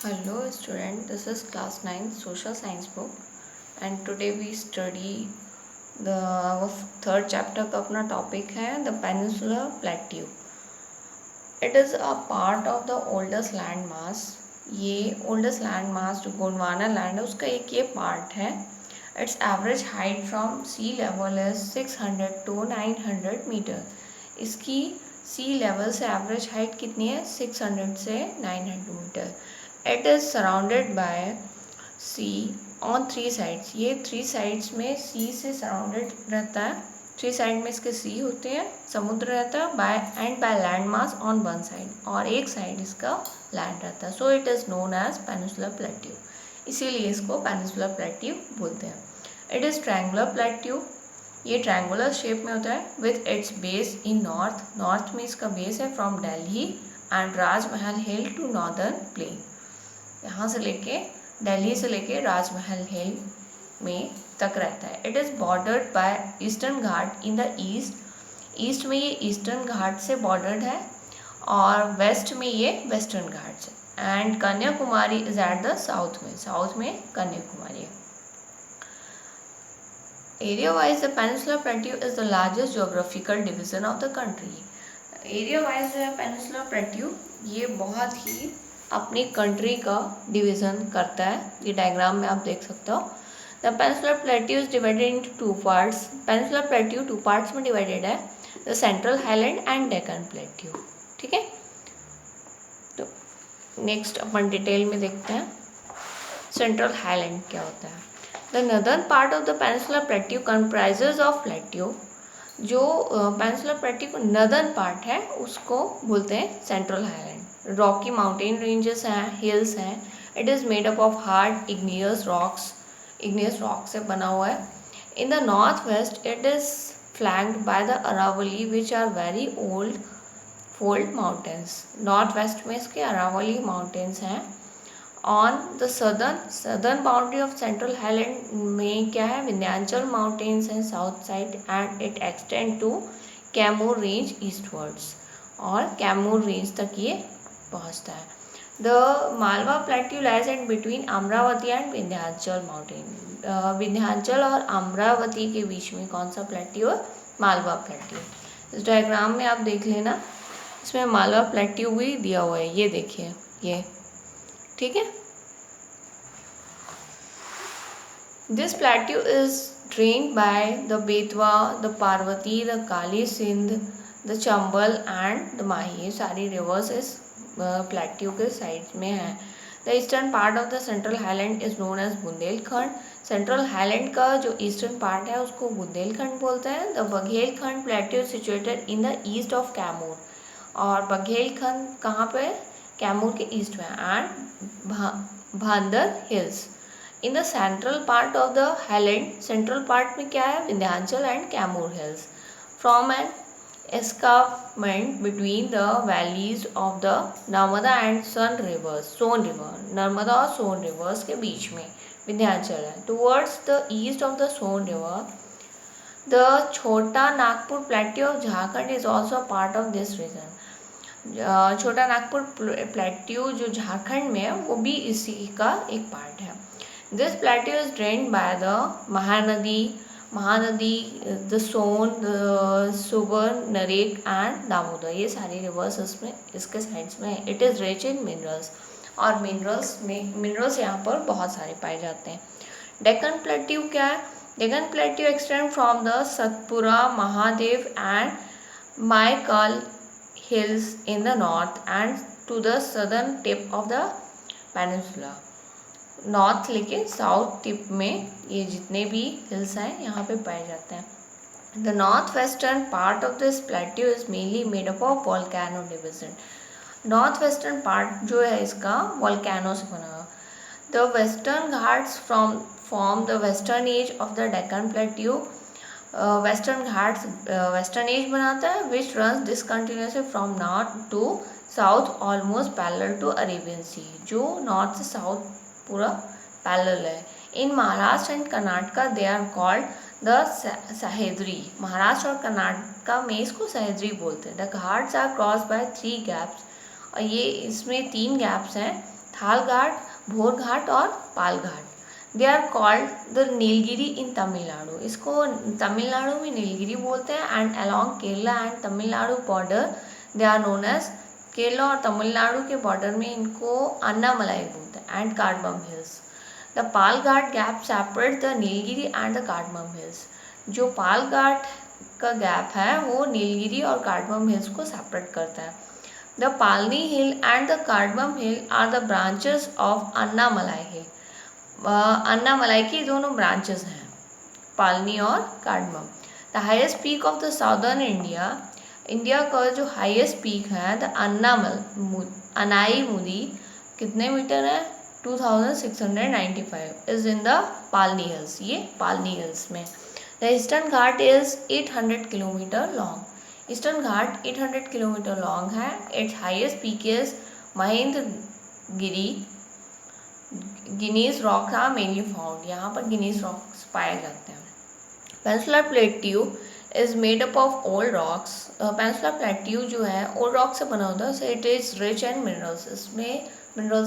Hello student, this is class 9 social science book and today we study our third chapter का अपना topic है the Peninsular Plateau. It is a part of the oldest land mass. ये oldest land mass जो Gondwana land है उसका एक ये part है. Its average height from sea level is 600 to 900 meter. इसकी sea level से average height कितनी है 600 से 900 meter. It is surrounded by sea on three sides. ये थ्री साइड्स में sea से surrounded रहता है. थ्री साइड में इसके sea होते हैं, समुद्र रहता है by land mass on one side और एक साइड इसका land रहता है. So it is known as Peninsular Plateau. इसीलिए इसको Peninsular Plateau बोलते हैं. It is triangular plateau. ये ट्रायंगुलर शेप में होता है with its base in north में इसका बेस है from Delhi and Rajmahal hill to northern plain. यहाँ से लेके दिल्ली से लेके राजमहल हिल में तक रहता है. It is bordered by eastern Ghat in the east में ये ईस्टर्न घाट से बॉर्डर्ड है और वेस्ट में ये वेस्टर्न घाट से. And Kanyakumari is at the south में कन्याकुमारी है. Area wise the peninsular plateau is the largest geographical division of the country. Area wise जो है पेनिनसुलर प्लेट्यू ये बहुत ही अपनी कंट्री का डिवीज़न करता है. ये डायग्राम में आप देख सकते हो. The peninsular plateau is divided into two parts. Peninsular plateau two parts में डिवाइडेड है, the central highland and Deccan plateau. ठीक है, तो नेक्स्ट अपन डिटेल में देखते हैं सेंट्रल हाईलैंड क्या होता है. The northern part of the peninsular plateau comprises of plateau. जो पेनिनसुलर प्लेट्यू का नदर्न पार्ट है उसको बोलते हैं central highland. Rocky mountain ranges हैं, हिल्स हैं. It is made up of hard igneous rock से बना हुआ है. In the north west it is flanked by the Aravalli which are very old fold mountains. North west में इसके Aravalli mountains हैं. On the southern boundary of central highland में क्या है, विंध्याचल माउंटेन्स हैं south side and it extend to Kaimur range eastwards और Kaimur range तक ये पहुंचता है. The Malwa plateau lies at between Amravati and Vindhyachal mountain. Vindhyachal और अमरावती के बीच में कौन सा प्लेट्यू है, मालवा प्लेट्यू. इस डायग्राम में आप देख लेना, इसमें मालवा प्लेट्यू भी दिया हुआ है, ये देखिए ये. ठीक है, this plateau is drained by the Betwa, the Parvati, the Kali Sindh, the Chambal and the Mahi. ये सारी रिवर्स इस प्लेट्यू के साइड में है. The eastern part of the central highland is known as Bundelkhand. Central highland का जो ईस्टर्न पार्ट है उसको बुंदेलखंड बोलते हैं. The Baghelkhand plateau situated in the east of Kaimur. और बघेलखंड कहाँ पे, कैमूर के ईस्ट में. And भांदर hills in the central part of the highland. Central part में क्या है, Vindhyachal and Kaimur hills. From an escarpment between the valleys of the Narmada and Son river. Narmada और Son rivers के बीच में विंध्याचल है. Towards the east of the Son river the Chota Nagpur plateau of Jharkhand is also part of this region. Chota Nagpur plateau जो झारखंड में है वो भी इसी का एक पार्ट है. This plateau is drained by the Mahanadi, the Son, the Subarnarekha and Damodar. ये सारी रिवर्स इसमें इसके साइड्स में है. It is rich in minerals और मिनरल्स यहाँ पर बहुत सारे पाए जाते हैं. डेक्कन प्लेट्यू क्या है, Deccan plateau extend from the Satpura, Mahadev and Maikal hills in the north end to the southern tip of the peninsula. North लेके साउथ टिप में ये जितने भी हिल्स हैं यहाँ पे पाए जाते हैं. The north western part of this plateau is mainly made up of volcano division. North western part जो है इसका वोल्केनो से बना हुआ. The Western Ghats form the western edge of the Deccan plateau. Western Ghats western edge बनाता है which runs discontinuously from north to south almost parallel to Arabian Sea. जो north से साउथ पूरा पैरेलल है. In Maharashtra and Karnataka they are called the Sahyadri. Maharashtra और कर्नाटका में इसको सहेद्री बोलते हैं. The Ghats are cross by 3 gaps और ये इसमें 3 गैप्स हैं. छाल घाट, भोर घाट और Pal Ghat. They are called the Nilgiri in Tamil Nadu, इसको तमिलनाडु में नीलगिरी बोलते हैं। And along Kerala and Tamil Nadu border they are known as, Kerala और तमिलनाडु के बॉर्डर में इनको अन्नामलाई बोलते हैं। And Cardamom Hills, the Pal Ghat gap separate the Nilgiri and the Cardamom Hills, जो पाल घाट का गैप है वो नीलगिरी और कार्डमम हिल्स को सेपरेट करता है। The Palani hill and the Cardamom hill are the branches of Annamalai hill, Annamalai की दोनों ब्रांचेस हैं, पालनी और Cardamom. The highest peak of the southern India, India का जो हाईएस्ट पीक है द अनाईमुदी, कितने मीटर है, 2695 is in the Palani hills, ये पालनी हिल्स में। The Eastern Ghat is 800 kilometre long, Eastern Ghat 800 kilometre long है। Its highest peak is Mahendragiri, gneiss rock are mainly found, यहाँ पर गिनीज रॉक्स पाए जाते हैं। Peninsular plateau is made up of old rocks, peninsular plateau जो है ओल्ड रॉक से बना होता है, so it is rich and minerals, इसमें मिनरल्स